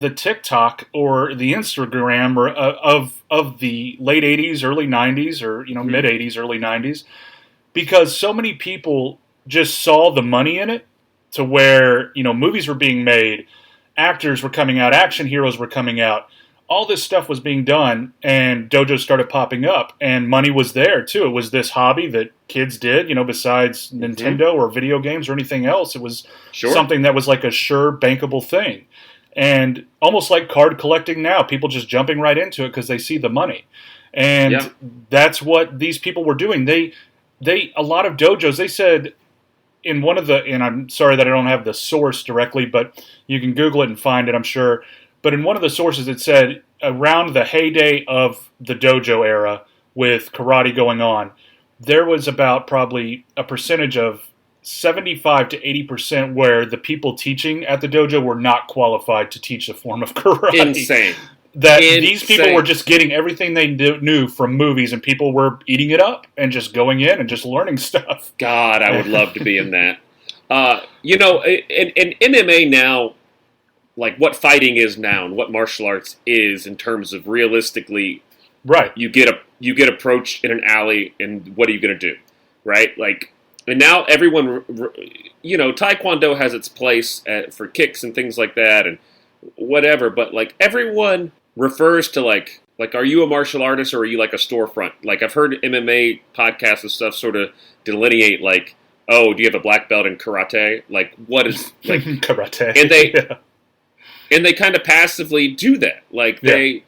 the TikTok or the Instagram or of the late 80s, early 90s, or mid 80s, early 90s, because so many people just saw the money in it, to where movies were being made, actors were coming out, action heroes were coming out, all this stuff was being done, and dojos started popping up, and money was there too. It was this hobby that kids did, besides Nintendo or video games or anything else. It was something that was like a sure, bankable thing. And almost like card collecting now, people just jumping right into it because they see the money. And that's what these people were doing. They a lot of dojos, they said in one of the, and I'm sorry that I don't have the source directly, but you can Google it and find it, I'm sure. But in one of the sources, it said around the heyday of the dojo era with karate going on, there was about probably a percentage of 75 to 80% where the people teaching at the dojo were not qualified to teach a form of karate. Insane. These people were just getting everything they knew from movies, and people were eating it up and just going in and just learning stuff. God, I would love to be in that. In MMA now, like what fighting is now and what martial arts is in terms of realistically, right? You get approached in an alley, and what are you going to do, right? Like, and now everyone, Taekwondo has its place for kicks and things like that, and whatever. But like everyone refers to like, are you a martial artist or are you like a storefront? Like I've heard MMA podcasts and stuff sort of delineate like, oh, do you have a black belt in karate? Like what is like karate? And they kind of passively do that. Like they,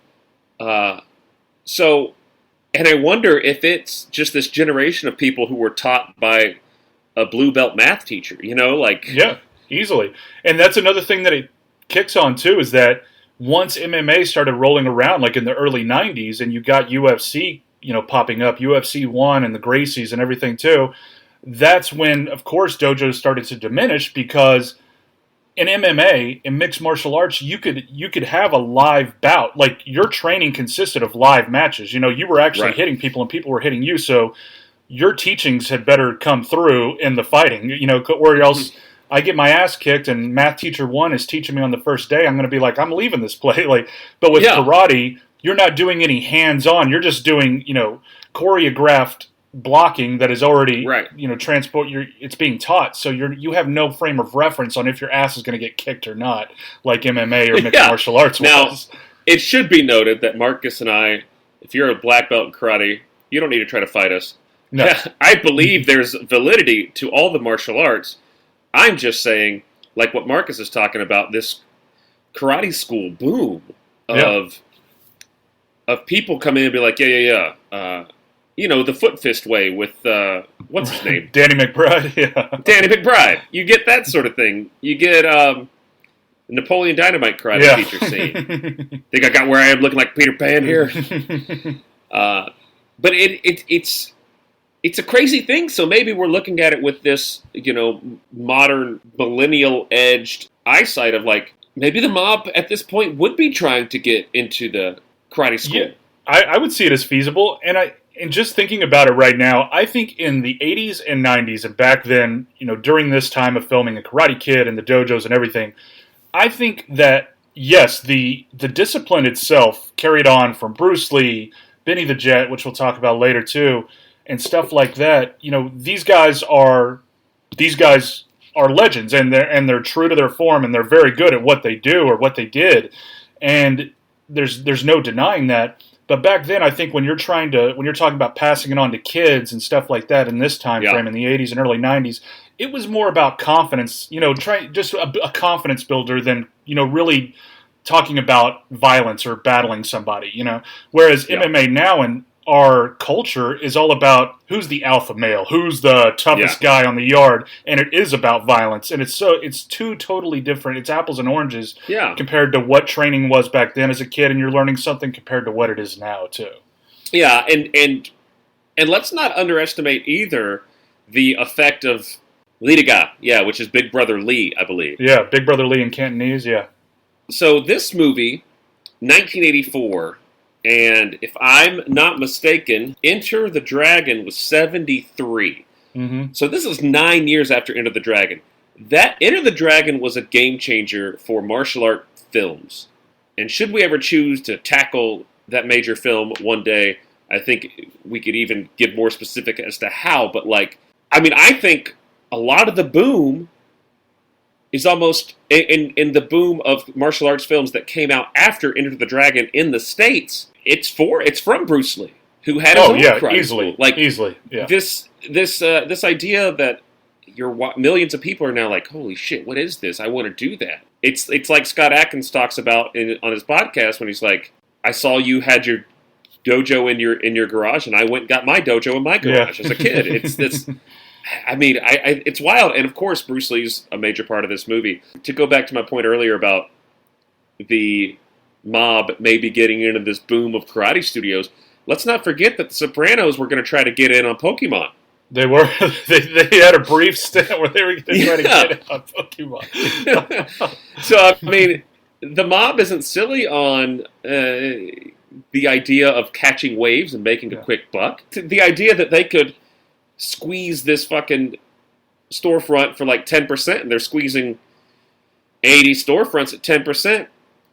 so, and I wonder if it's just this generation of people who were taught by a blue belt math teacher, Yeah, easily. And that's another thing that it kicks on too, is that once MMA started rolling around, like in the early 90s, and you got UFC, popping up, UFC 1 and the Gracies and everything too, that's when, of course, dojos started to diminish, because in MMA, in mixed martial arts, you could have a live bout. Like, your training consisted of live matches. You were actually hitting people, and people were hitting you, so your teachings had better come through in the fighting. Or else I get my ass kicked, and math teacher 1 is teaching me on the first day, I'm going to be like, I'm leaving this place. But with karate, you're not doing any hands-on. You're just doing, choreographed blocking that is already, it's being taught. So you have no frame of reference on if your ass is going to get kicked or not, like MMA or mixed martial arts was. Now, it should be noted that Marcus and I, if you're a black belt in karate, you don't need to try to fight us. No. I believe there's validity to all the martial arts. I'm just saying, like what Marcus is talking about, this karate school boom of people coming in and be like, the foot fist way with, what's his name? Danny McBride, Danny McBride. You get that sort of thing. You get Napoleon Dynamite karate teacher scene. Think I got where I am looking like Peter Pan here? But it's a crazy thing. So maybe we're looking at it with this, modern millennial-edged eyesight of like, maybe the mob at this point would be trying to get into the karate school. Yeah, I would see it as feasible. And just thinking about it right now, I think in the 80s and 90s, and back then, during this time of filming The Karate Kid and the dojos and everything, I think that, yes, the discipline itself carried on from Bruce Lee, Benny the Jet, which we'll talk about later too, and stuff like that. These guys are legends, and they're true to their form, and they're very good at what they do or what they did, and there's no denying that. But back then, I think when you're talking about passing it on to kids and stuff like that in this time frame in the 80s and early 90s, it was more about confidence, just a confidence builder than, really talking about violence or battling somebody, Whereas MMA now and our culture is all about who's the alpha male, who's the toughest guy on the yard, and it is about violence. And it's two totally different. It's apples and oranges compared to what training was back then as a kid, and you're learning something compared to what it is now too. Yeah, and let's not underestimate either the effect of Lee Daga, which is Big Brother Lee, I believe. Yeah, Big Brother Lee in Cantonese, So this movie, 1984. And if I'm not mistaken, Enter the Dragon was 73. Mm-hmm. So this is 9 years after Enter the Dragon. That Enter the Dragon was a game changer for martial art films. And should we ever choose to tackle that major film one day, I think we could even get more specific as to how. But I think a lot of the boom is almost in the boom of martial arts films that came out after Enter the Dragon in the States. It's from Bruce Lee, who had his own karate easily, school. Easily. Yeah. This idea that millions of people are now like, holy shit, what is this? I want to do that. It's like Scott Adkins talks about on his podcast when he's like, I saw you had your dojo in your garage, and I went and got my dojo in my garage as a kid. It's this. I mean, it's wild, and of course, Bruce Lee's a major part of this movie. To go back to my point earlier about the mob maybe getting into this boom of karate studios, let's not forget that the Sopranos were going to try to get in on Pokemon. They were. They had a brief stint where they were going to try to get in on Pokemon. So, I mean, the mob isn't silly on the idea of catching waves and making a quick buck. The idea that they could squeeze this fucking storefront for like 10%, and they're squeezing 80 storefronts at 10%.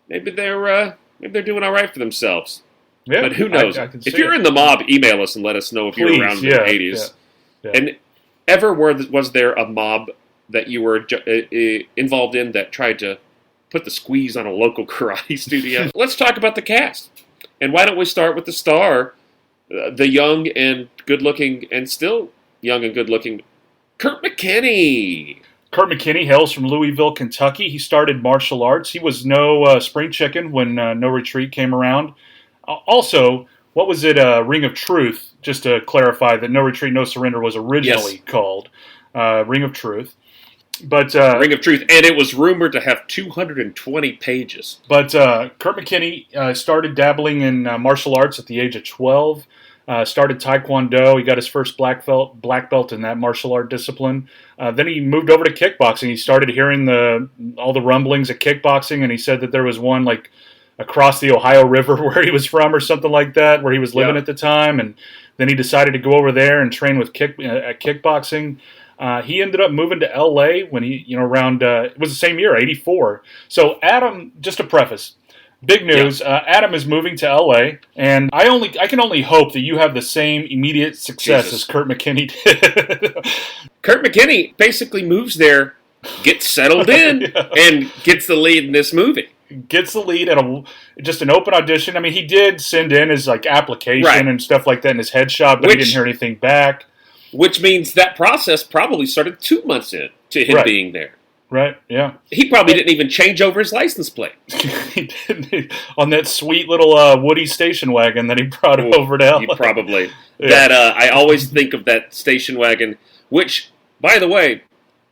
Maybe they're doing all right for themselves. Yeah, but who knows? If you're in the mob, email us and let us know if you're around in the 80s. Yeah. And ever was there a mob that you were involved in that tried to put the squeeze on a local karate studio? Let's talk about the cast. And why don't we start with the star, the young and good-looking, and still young and good-looking, Kurt McKinney. Kurt McKinney hails from Louisville, Kentucky. He started martial arts. He was no spring chicken when No Retreat came around. Also, what was it, Ring of Truth, just to clarify that No Retreat, No Surrender was originally called Ring of Truth. But Ring of Truth, and it was rumored to have 220 pages. But Kurt McKinney started dabbling in martial arts at the age of 12. Started Taekwondo. He got his first black belt in that martial art discipline. Then he moved over to kickboxing. He started hearing all the rumblings of kickboxing, and he said that there was one like across the Ohio River where he was from or something like that, where he was living at the time. And then he decided to go over there and train with kickboxing. He ended up moving to L.A. when he, around, it was the same year, 84. So Adam, just to preface, big news, Adam is moving to L.A., and I can only hope that you have the same immediate success as Kurt McKinney did. Kurt McKinney basically moves there, gets settled in, and gets the lead in this movie. Gets the lead at just an open audition. I mean, he did send in his application and stuff like that in his headshot, but he didn't hear anything back. Which means that process probably started 2 months in to him being there. Right, yeah. He probably didn't even change over his license plate. He didn't. On that sweet little Woody station wagon that he brought over to LA. Probably. That I always think of that station wagon, which, by the way,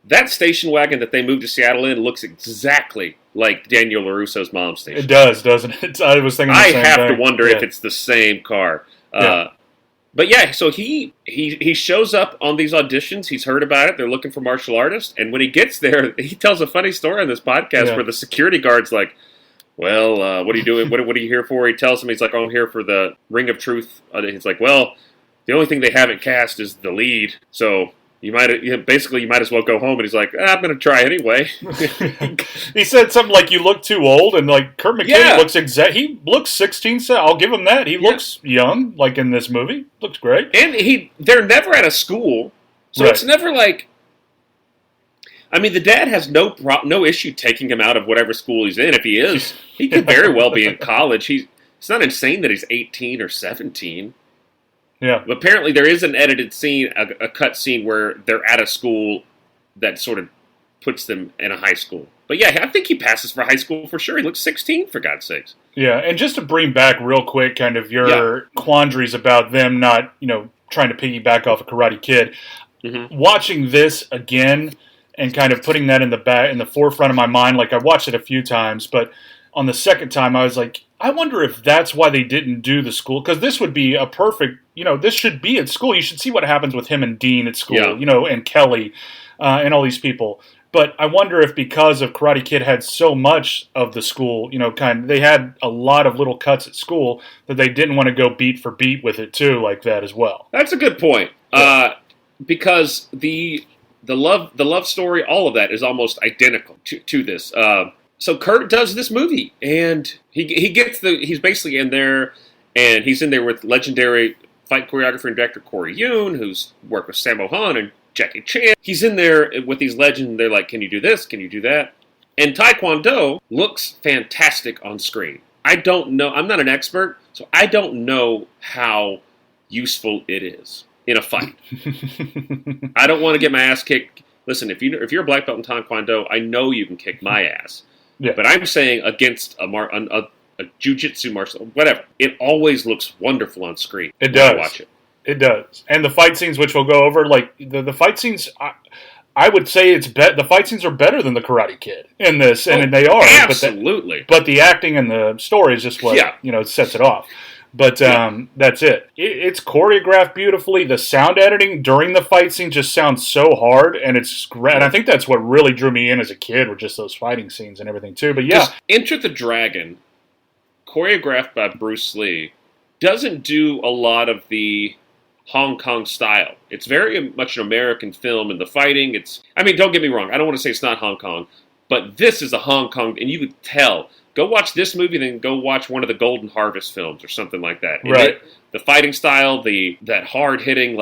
that station wagon that they moved to Seattle in looks exactly like Daniel LaRusso's mom's station. It does, doesn't it? I was thinking the same thing. I have to wonder if it's the same car. But yeah, so he shows up on these auditions. He's heard about it. They're looking for martial artists. And when he gets there, he tells a funny story on this podcast where the security guard's like, well, what are you doing? What are you here for? He tells him, he's like, oh, I'm here for the Ring of Truth. He's like, well, the only thing they haven't cast is the lead. So you might as well go home. And he's like, I'm going to try anyway. He said something like, you look too old. And like Kurt McKinney he looks 16. So I'll give him that. He looks young, like in this movie. Looks great. And they're never at a school. So it's never like, I mean, the dad has no issue taking him out of whatever school he's in. If he is, he could very well be in college. It's not insane that he's 18 or 17. Yeah. But apparently there is an edited scene, a cut scene where they're at a school that sort of puts them in a high school. But yeah, I think he passes for high school for sure. He looks 16, for God's sakes. Yeah, and just to bring back real quick kind of your quandaries about them not, trying to piggyback off a Karate Kid. Mm-hmm. Watching this again and kind of putting that in the forefront of my mind, like I watched it a few times, but on the second time I was like, I wonder if that's why they didn't do the school, because this would be a perfect, this should be at school. You should see what happens with him and Dean at school, and Kelly and all these people. But I wonder if because of Karate Kid had so much of the school, they had a lot of little cuts at school that they didn't want to go beat for beat with it too, like that as well. That's a good point. Yeah. Because the love story, all of that is almost identical to this. so Kurt does this movie, and he's basically in there, and he's in there with legendary fight choreographer and director Corey Yuen, who's worked with Sammo Hung and Jackie Chan. He's in there with these legends. They're like, can you do this? Can you do that? And Taekwondo looks fantastic on screen. I don't know. I'm not an expert, so I don't know how useful it is in a fight. I don't want to get my ass kicked. Listen, if you're a black belt in Taekwondo, I know you can kick my ass. Yeah. But I'm saying against a jiu-jitsu martial, whatever. It always looks wonderful on screen. It does. I watch it. It does. And the fight scenes, which we'll go over, like the fight scenes, I would say the fight scenes are better than the Karate Kid in this, and they are. Absolutely. But the acting and the story is just what sets it off. But that's it. It's choreographed beautifully. The sound editing during the fight scene just sounds so hard, and it's great. And I think that's what really drew me in as a kid, were just those fighting scenes and everything too. But yeah, just Enter the Dragon, choreographed by Bruce Lee, doesn't do a lot of the Hong Kong style. It's very much an American film in the fighting. Don't get me wrong. I don't want to say it's not Hong Kong, but this is a Hong Kong, and you could tell. Go watch this movie, then go watch one of the Golden Harvest films or something like that. And right. The fighting style, that hard hitting,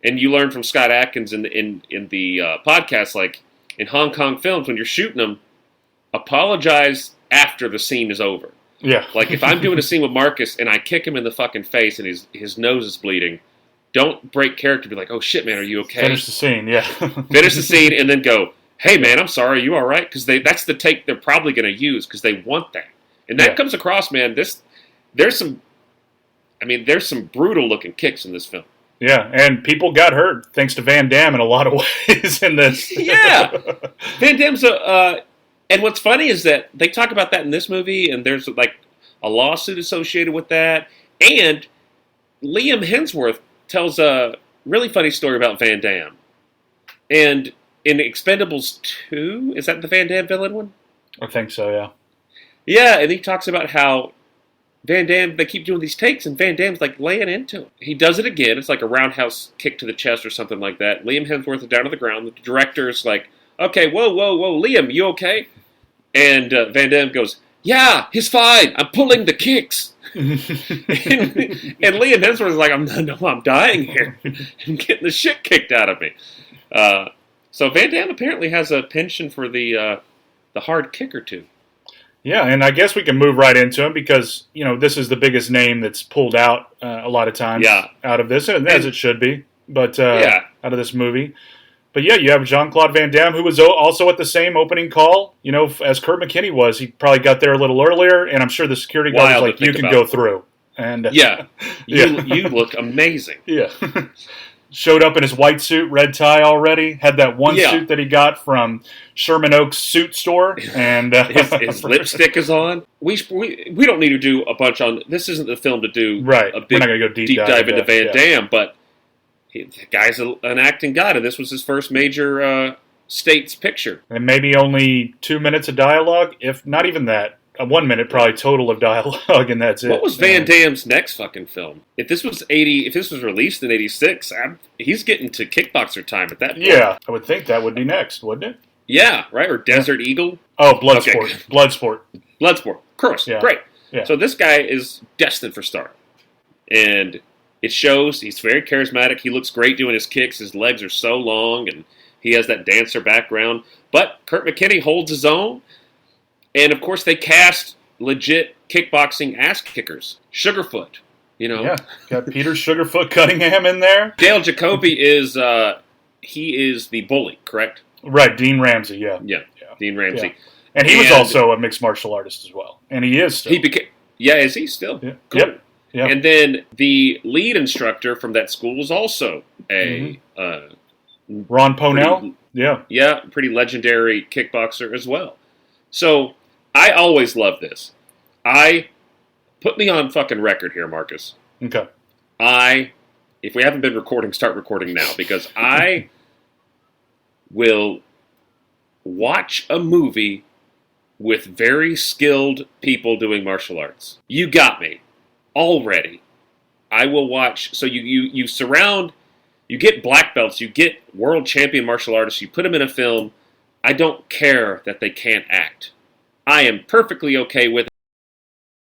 and you learn from Scott Adkins in the podcast, like in Hong Kong films, when you're shooting them, apologize after the scene is over. Yeah. Like if I'm doing a scene with Marcus and I kick him in the fucking face and his nose is bleeding, don't break character. Be like, oh shit, man, are you okay? Finish the scene, yeah. Finish the scene and then go, hey man, I'm sorry, you all right? Because that's the take they're probably going to use because they want that, and that comes across, man. There's some brutal looking kicks in this film. Yeah, and people got hurt thanks to Van Damme in a lot of ways in this. Yeah, Van Damme's and what's funny is that they talk about that in this movie, and there's like a lawsuit associated with that, and Liam Hemsworth tells a really funny story about Van Damme, and in Expendables 2, is that the Van Damme villain one? I think so, yeah. Yeah, and he talks about how Van Damme, they keep doing these takes, and Van Damme's like laying into him. He does it again. It's like a roundhouse kick to the chest or something like that. Liam Hemsworth is down to the ground. The director's like, okay, whoa, Liam, you okay? And Van Damme goes, yeah, he's fine. I'm pulling the kicks. and Liam Hemsworth is like, I'm dying here. I'm getting the shit kicked out of me. So Van Damme apparently has a penchant for the hard kick or two. Yeah, and I guess we can move right into him because, this is the biggest name that's pulled out a lot of times out of this, and as it should be, but out of this movie. But yeah, you have Jean-Claude Van Damme, who was also at the same opening call, as Kurt McKinney was. He probably got there a little earlier, and I'm sure the security guard was like, you can go through. And you look amazing. Yeah. Showed up in his white suit, red tie already. Had that one suit that he got from Sherman Oaks Suit Store, and his lipstick is on. We don't need to do a bunch on. This isn't the film to do a big We're not gonna go deep dive into Van Damme, but the guy's an acting god, and this was his first major States picture. And maybe only 2 minutes of dialogue, if not even that. 1 minute probably total of dialogue, and that's it. What was Van Damme's next fucking film? If this was released in '86, he's getting to kickboxer time at that point. Yeah, I would think that would be next, wouldn't it? Yeah, right? Or Desert Eagle? Oh, Bloodsport. Bloodsport. Of course. Yeah. Great. Yeah. So this guy is destined for stardom. And it shows. He's very charismatic. He looks great doing his kicks. His legs are so long, and he has that dancer background. But Kurt McKinney holds his own. And, of course, they cast legit kickboxing ass kickers. Sugarfoot, Yeah, got Peter Sugarfoot Cunningham in there. Dale Jacoby is the bully, correct? Right, Dean Ramsey, yeah. Dean Ramsey. Yeah. And he was also a mixed martial artist as well. And he is still. Is he still? Yeah. Cool. Yep. Yeah. And then the lead instructor from that school was also Ron Ponell? Pretty legendary kickboxer as well. So, I always love this. Put me on fucking record here, Marcus. Okay. If we haven't been recording, start recording now, because I will watch a movie with very skilled people doing martial arts. You got me. Already. I will watch, so you surround, you get black belts, you get world champion martial artists, you put them in a film, I don't care that they can't act. I am perfectly okay with